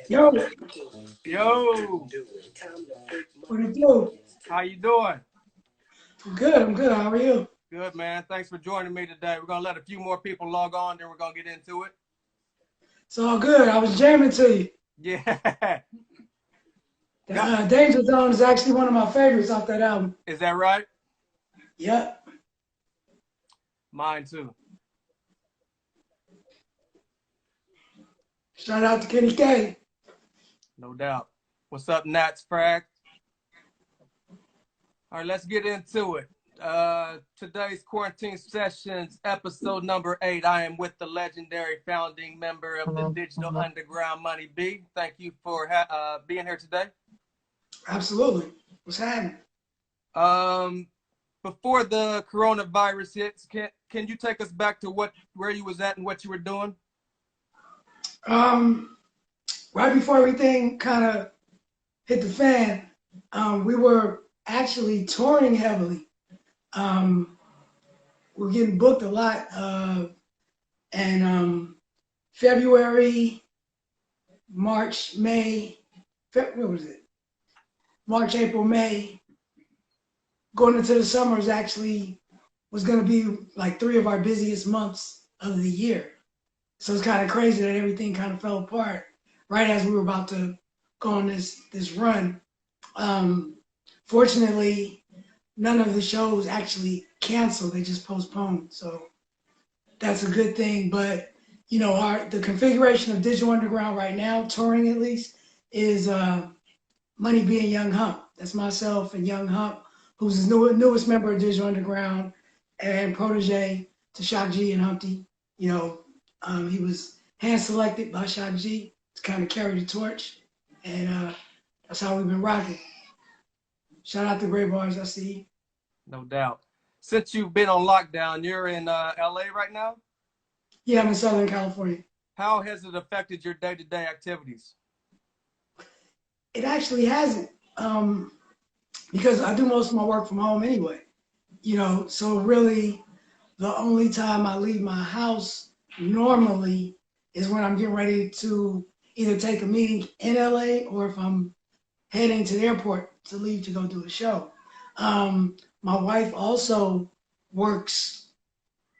Yo, Yo, what it do? how you doing? I'm good. How are you? Good, man. Thanks for joining me today. We're gonna let a few more people log on, then we're gonna get into it. It's all good. I was jamming to you. Yeah. Got, Danger Zone is actually one of my favorites off that album. is that right? Yep. Mine too. Shout out to Kenny K. No doubt. What's up, Nats Frag? All right, let's get into it. Today's quarantine sessions, episode number 8. I am with the legendary founding member of the Digital Underground, Money B. Thank you for being here today. Absolutely. What's happening? Before the coronavirus hits, can you take us back to where you was at and what you were doing? Right before everything kind of hit the fan, we were actually touring heavily. We're getting booked a lot. And February, March, May, what was it? March, April, May. Going into the summer was going to be like 3 of our busiest months of the year. So it's kind of crazy that everything kind of fell apart right as we were about to go on this run. Fortunately, none of the shows actually canceled; they just postponed. So that's a good thing. But you know, the configuration of Digital Underground right now, touring at least, is Money B and Young Hump. That's myself and Young Hump, who's the newest member of Digital Underground and protege to Shock G and Humpty. You know, he was hand selected by Shock G to kind of carry the torch, and that's how we've been rocking. Shout out to Great Bars, I see. No doubt. Since you've been on lockdown, you're in LA right now? Yeah, I'm in Southern California. How has it affected your day-to-day activities? It actually hasn't, because I do most of my work from home anyway. You know, so really the only time I leave my house normally is when I'm getting ready to either take a meeting in LA or if I'm heading to the airport to leave to go do a show. My wife also works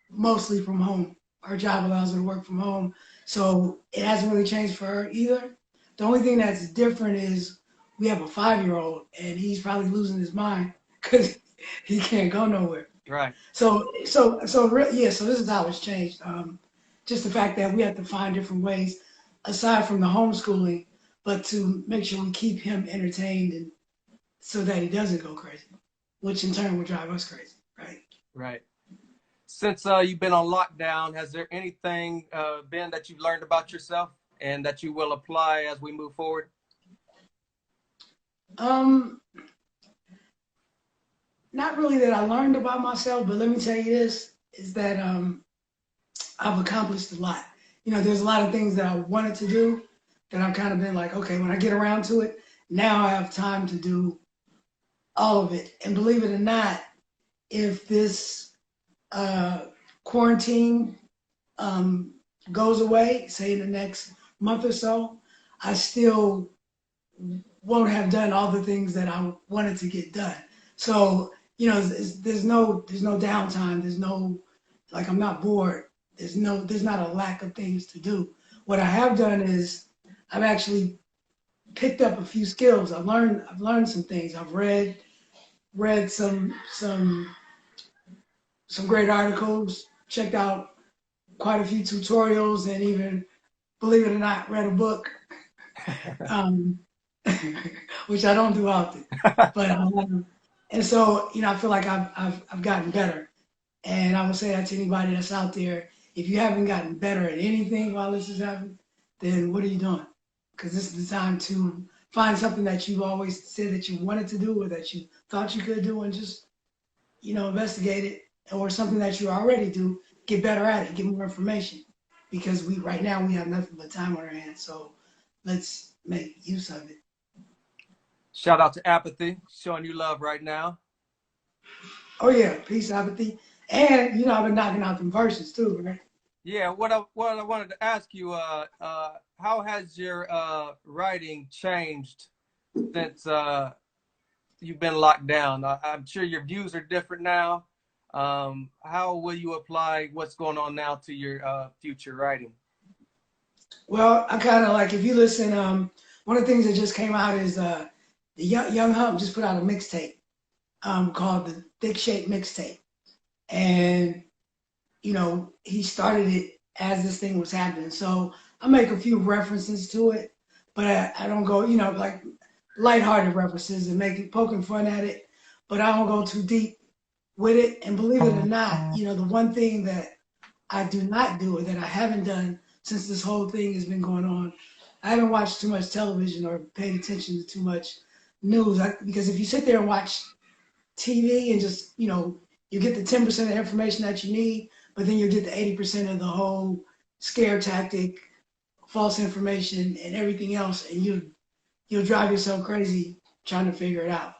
mostly from home. Her job allows her to work from home. So it hasn't really changed for her either. The only thing that's different is we have a 5-year-old and he's probably losing his mind because he can't go nowhere. Right. So this is how it's changed. Just the fact that we have to find different ways aside from the homeschooling, but to make sure we keep him entertained and so that he doesn't go crazy, which in turn will drive us crazy, right? Right. Since you've been on lockdown, has there anything been that you've learned about yourself and that you will apply as we move forward? Not really that I learned about myself, but let me tell you this, is that I've accomplished a lot. You know, there's a lot of things that I wanted to do that I've kind of been like, okay, when I get around to it, now I have time to do all of it. And believe it or not, if this quarantine goes away, say in the next month or so, I still won't have done all the things that I wanted to get done. So, you know, there's no downtime. There's no, like, I'm not bored. There's not a lack of things to do. What I have done is I've actually picked up a few skills. I've learned some things. I've read some great articles, checked out quite a few tutorials, and even, believe it or not, read a book, which I don't do often. But and so, you know, I feel like I've gotten better. And I would say that to anybody that's out there, if you haven't gotten better at anything while this is happening, then what are you doing? Because this is the time to find something that you always said that you wanted to do or that you thought you could do and just, you know, investigate it, or something that you already do, get better at it, get more information. Because right now we have nothing but time on our hands. So let's make use of it. Shout out to Apathy, showing you love right now. Oh yeah, peace, Apathy. And, you know, I've been knocking out them verses too, right? Yeah, what I wanted to ask you, how has your writing changed since you've been locked down? I'm sure your views are different now. How will you apply what's going on now to your future writing? Well, I kind of like if you listen. One of the things that just came out is the Young Hump just put out a mixtape called the Thick Shape Mixtape, and he started it as this thing was happening. So I make a few references to it, but I don't go, like lighthearted references and make it poking fun at it, but I don't go too deep with it. And believe it or not, the one thing that I do not do or that I haven't done since this whole thing has been going on, I haven't watched too much television or paid attention to too much news. Because if you sit there and watch TV and just, you get the 10% of information that you need, but then you get the 80% of the whole scare tactic, false information, and everything else, and you'll drive yourself crazy trying to figure it out.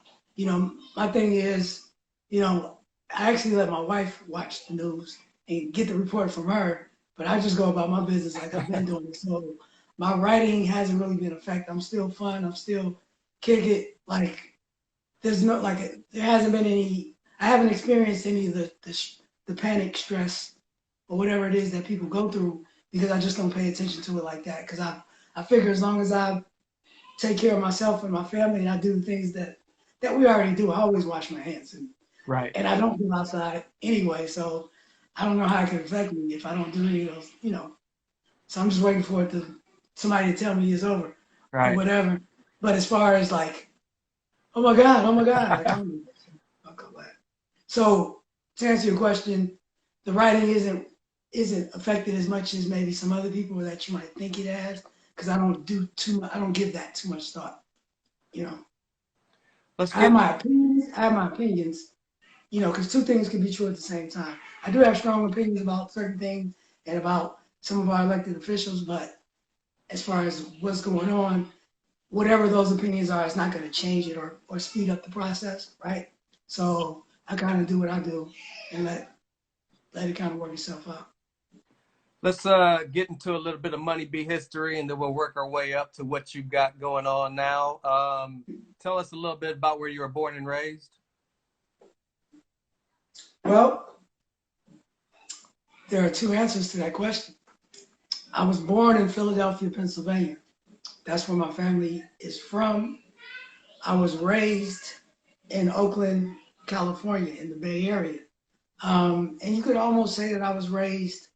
My thing is, I actually let my wife watch the news and get the report from her, but I just go about my business like I've been doing. So my writing hasn't really been affected. I'm still fun. I'm still kick it. Like there's no like there hasn't been any. I haven't experienced any of the panic, stress, or whatever it is that people go through because I just don't pay attention to it like that. Because I figure as long as I take care of myself and my family and I do the things that we already do, I always wash my hands Right. and I don't go outside anyway. So I don't know how it can affect me if I don't do any of those. So I'm just waiting for somebody to tell me it's over or Right. whatever. But as far as like, oh my God, like I'll go back. So to answer your question, the writing isn't affected as much as maybe some other people that you might think it has, because I don't do too much. I don't give that too much thought. You know, Let's I have get. my opinions. I have my opinions. Because two things can be true at the same time. I do have strong opinions about certain things and about some of our elected officials, but as far as what's going on, whatever those opinions are, it's not going to change it or speed up the process, right? So I kind of do what I do and let it kind of work itself out. Let's get into a little bit of Money B history, and then we'll work our way up to what you've got going on now. Tell us a little bit about where you were born and raised. Well, there are two answers to that question. I was born in Philadelphia, Pennsylvania. That's where my family is from. I was raised in Oakland, California, in the Bay Area. And you could almost say that I was raised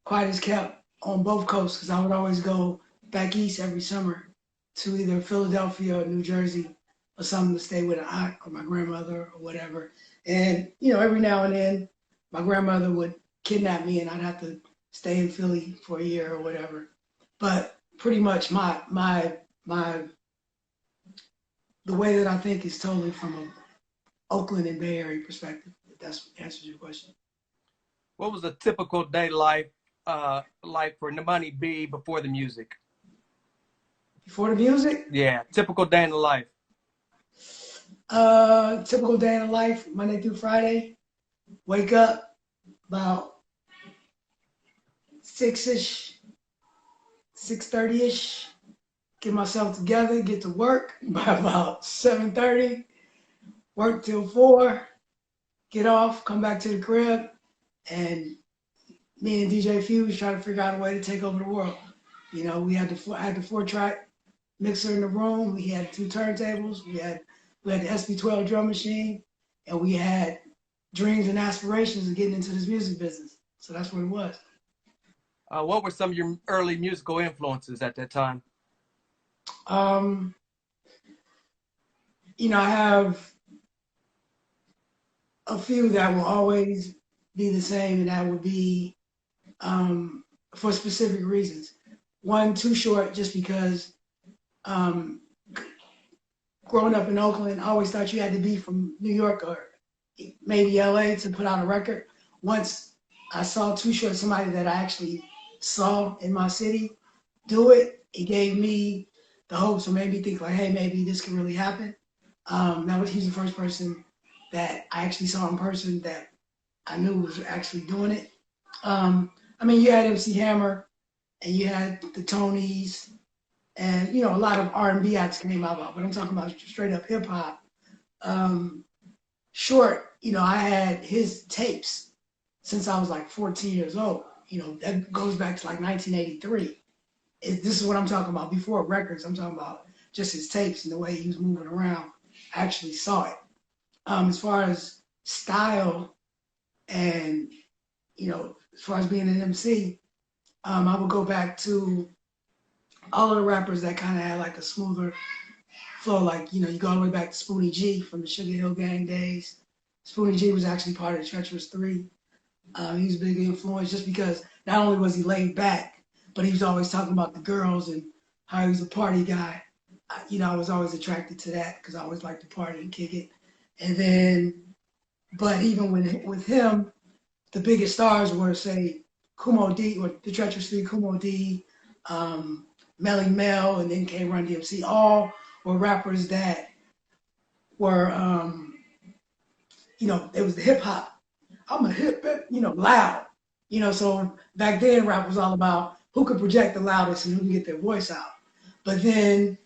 quite as kept on both coasts because I would always go back east every summer to either Philadelphia or New Jersey or something to stay with an aunt or my grandmother or whatever. And, every now and then my grandmother would kidnap me and I'd have to stay in Philly for a year or whatever. But pretty much my the way that I think is totally from a Oakland and Bay Area perspective, if that answers your question. What was a typical day life for Money B before the music? Before the music, Yeah, typical day in the life. typical day in the life, Monday through Friday, wake up about 6-ish, 6:30-ish, get myself together, get to work by about 7:30, work till 4, get off, come back to the crib, and me and DJ Fuse try to figure out a way to take over the world. We had I had the 4-track mixer in the room. We had 2 turntables. We had the SB12 drum machine, and we had dreams and aspirations of getting into this music business. So that's what it was. What were some of your early musical influences at that time? Um, I have a few that will always be the same, and that would be for specific reasons. One, Too Short, just because um, growing up in Oakland, I always thought you had to be from New York or maybe LA to put out a record. Once I saw Too Short, somebody that I actually saw in my city do it, it gave me the hopes or made me think like, hey, maybe this can really happen. He's the first person that I actually saw in person that I knew was actually doing it. I mean, you had MC Hammer, and you had the Tonys, and you know, a lot of R&B acts came out, but I'm talking about straight up hip hop. Um, Short, you know, I had his tapes since I was like 14 years old. You know, that goes back to like 1983. This is what I'm talking about before records. I'm talking about just his tapes and the way he was moving around. I actually saw it. As far as style and, you know, as far as being an MC, I would go back to all of the rappers that kind of had like a smoother flow. Like, you know, you go all the way back to Spoonie G from the Sugar Hill Gang days. Spoonie G was actually part of the Treacherous Three. He was a big influence just because not only was he laid back, but he was always talking about the girls and how he was a party guy. You know, I was always attracted to that because I always liked to party and kick it. And then, but even with him, the biggest stars were, say, Kumo D, or the Treacherous Three, Kumo D, Melly Mel, and then K Run DMC. All were rappers that were, you know, it was the hip hop. I'm a hip, you know, loud. You know, so back then rap was all about who could project the loudest and who can get their voice out. But then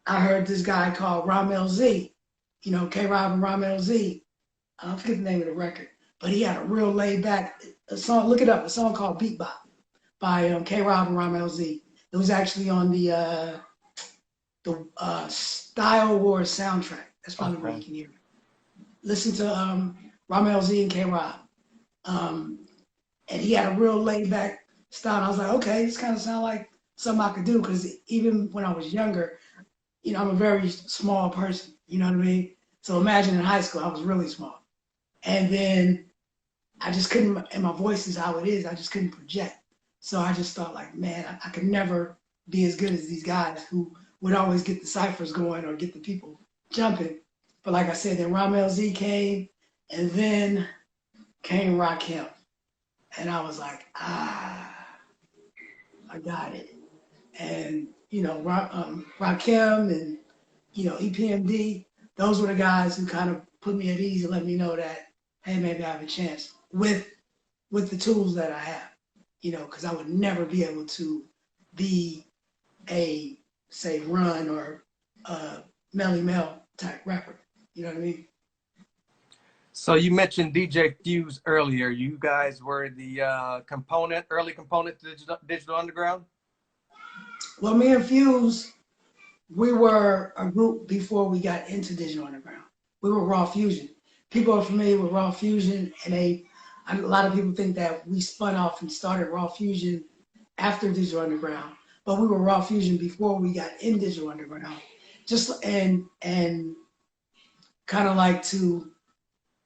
I heard this guy called Ramel Z, you know, K Rob and Ramel Z. I don't forget the name of the record, but he had a real laid back a song. Look it up, a song called Beat Bop by K Rob and Ramel Z. It was actually on the Style Wars soundtrack. That's probably where you can hear it. Listen to Ramel Z and K Rob. And he had a real laid back style. And I was like, okay, this kind of sounds like something I could do. Because even when I was younger, you know, I'm a very small person. You know what I mean? So imagine in high school, I was really small. And then I just couldn't, and my voice is how it is, I just couldn't project. So I just thought like, man, I could never be as good as these guys who would always get the ciphers going or get the people jumping. But like I said, then Ramel Z came, and then came Rakim. And I was like, I got it. And, you know, Rakim and, you know, EPMD, those were the guys who kind of put me at ease and let me know that, hey, maybe I have a chance with the tools that I have, you know, because I would never be able to be a, say, Run or Melly Mel type rapper. You know what I mean? So you mentioned DJ Fuse earlier. You guys were the early component to Digital Underground? Well, me and Fuse, we were a group before we got into Digital Underground. We were Raw Fusion. People are familiar with Raw Fusion, and a lot of people think that we spun off and started Raw Fusion after Digital Underground, but we were Raw Fusion before we got in Digital Underground. Just and kind of like to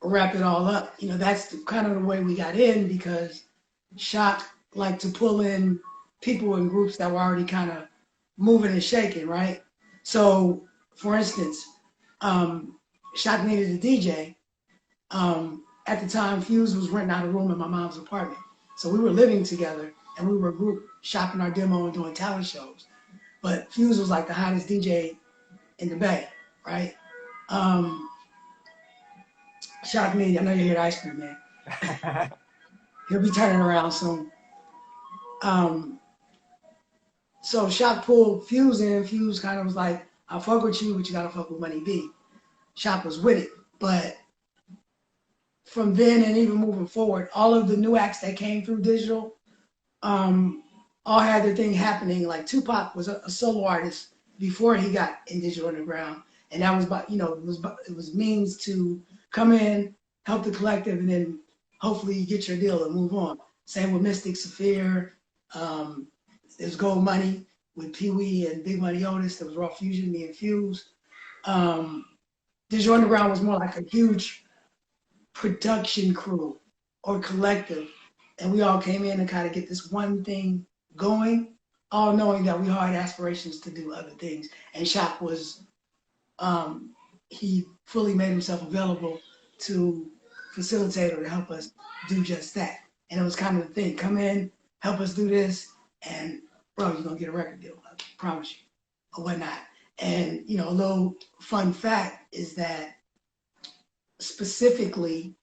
wrap it all up. You know, that's kind of the way we got in because Shock liked to pull in people in groups that were already kind of moving and shaking, right? So, for instance, Shock needed a DJ. At the time, Fuse was renting out a room in my mom's apartment. So we were living together and we were a group shopping our demo and doing talent shows. But Fuse was like the hottest DJ in the Bay, right? Shock me, I know you hear the ice cream, man. He'll be turning around soon. So Shock pulled Fuse in. Fuse kind of was like, I'll fuck with you, but you gotta fuck with Money B. Shock was with it. But from then and even moving forward, all of the new acts that came through digital, all had their thing happening. Like Tupac was a solo artist before he got in Digital Underground. And that was about, you know, it was means to come in, help the collective, and then hopefully get your deal and move on. Same with Mystic Saphir. There's Gold Money with Pee Wee and Big Money Otis. There was Raw Fusion, me and Fuse. Digital Underground was more like a huge production crew or collective. And we all came in and kind of get this one thing going, all knowing that we all had aspirations to do other things. And Shock was, he fully made himself available to facilitate or to help us do just that. And it was kind of the thing, come in, help us do this, and bro, you're gonna get a record deal, I promise you, or whatnot. And, you know, a little fun fact is that specifically,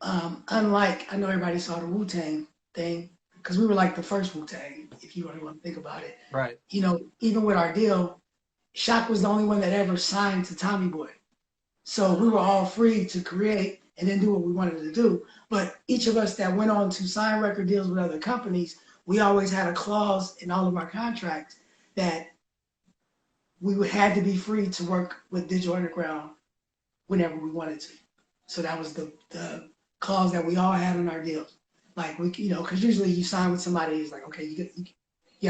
unlike, I know everybody saw the Wu-Tang thing, because we were like the first Wu-Tang, if you really want to think about it. Right. You know, even with our deal, Shock was the only one that ever signed to Tommy Boy. So we were all free to create and then do what we wanted to do. But each of us that went on to sign record deals with other companies, we always had a clause in all of our contracts that we had to be free to work with Digital Underground whenever we wanted to. So that was the clause that we all had in our deals. Like we, you know, because usually you sign with somebody, it's like, okay, you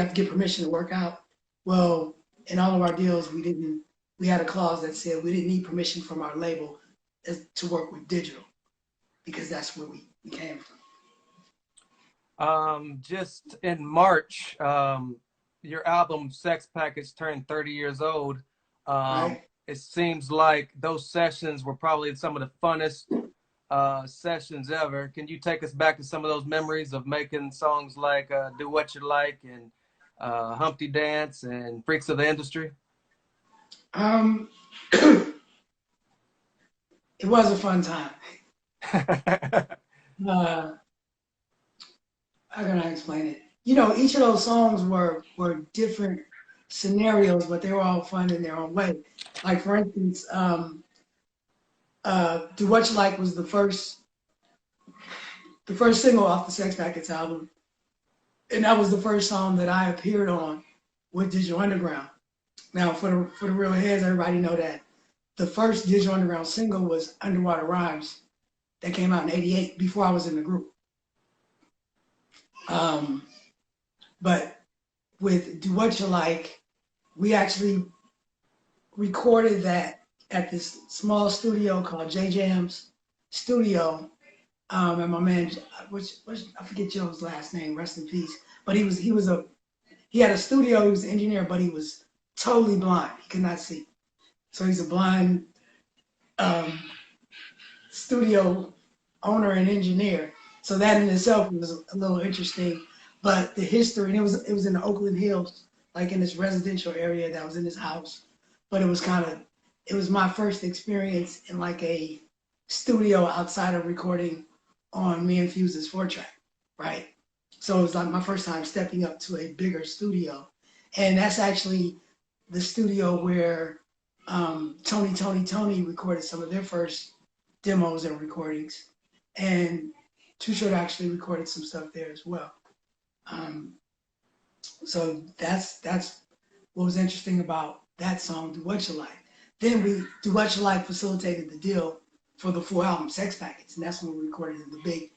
have to get permission to work out. Well, in all of our deals, we had a clause that said we didn't need permission from our label to work with Digital, because that's where we came from. Just in March, your album Sex Package turned 30 years old. Right? It seems like those sessions were probably some of the funnest sessions ever. Can you take us back to some of those memories of making songs like Do What You Like and Humpty Dance and Freaks of the Industry? It was a fun time. How can I explain it? You know, each of those songs were different scenarios, but they were all fun in their own way. Like for instance, Do What You Like was the first single off the Sex Packets album, and that was the first song that I appeared on with Digital Underground. Now, for the real heads, everybody know that the first Digital Underground single was Underwater Rhymes that came out in '88 before I was in the group. But with Do What You Like, we actually recorded that at this small studio called J Jam's Studio. And my man, I forget Joe's last name, rest in peace. But he had a studio, he was an engineer, but he was totally blind. He could not see. So he's a blind studio owner and engineer. So that in itself was a little interesting. But the history, and it was in the Oakland Hills, like in this residential area that was in his house. But it was my first experience in like a studio outside of recording on me and Fuse's 4-track, right? So it was like my first time stepping up to a bigger studio. And that's actually the studio where Tony recorded some of their first demos and recordings. And Too Short actually recorded some stuff there as well. So that's what was interesting about that song, Do What You Like. Then Do What You Like facilitated the deal for the full album, Sex Packets, and that's when we recorded in the big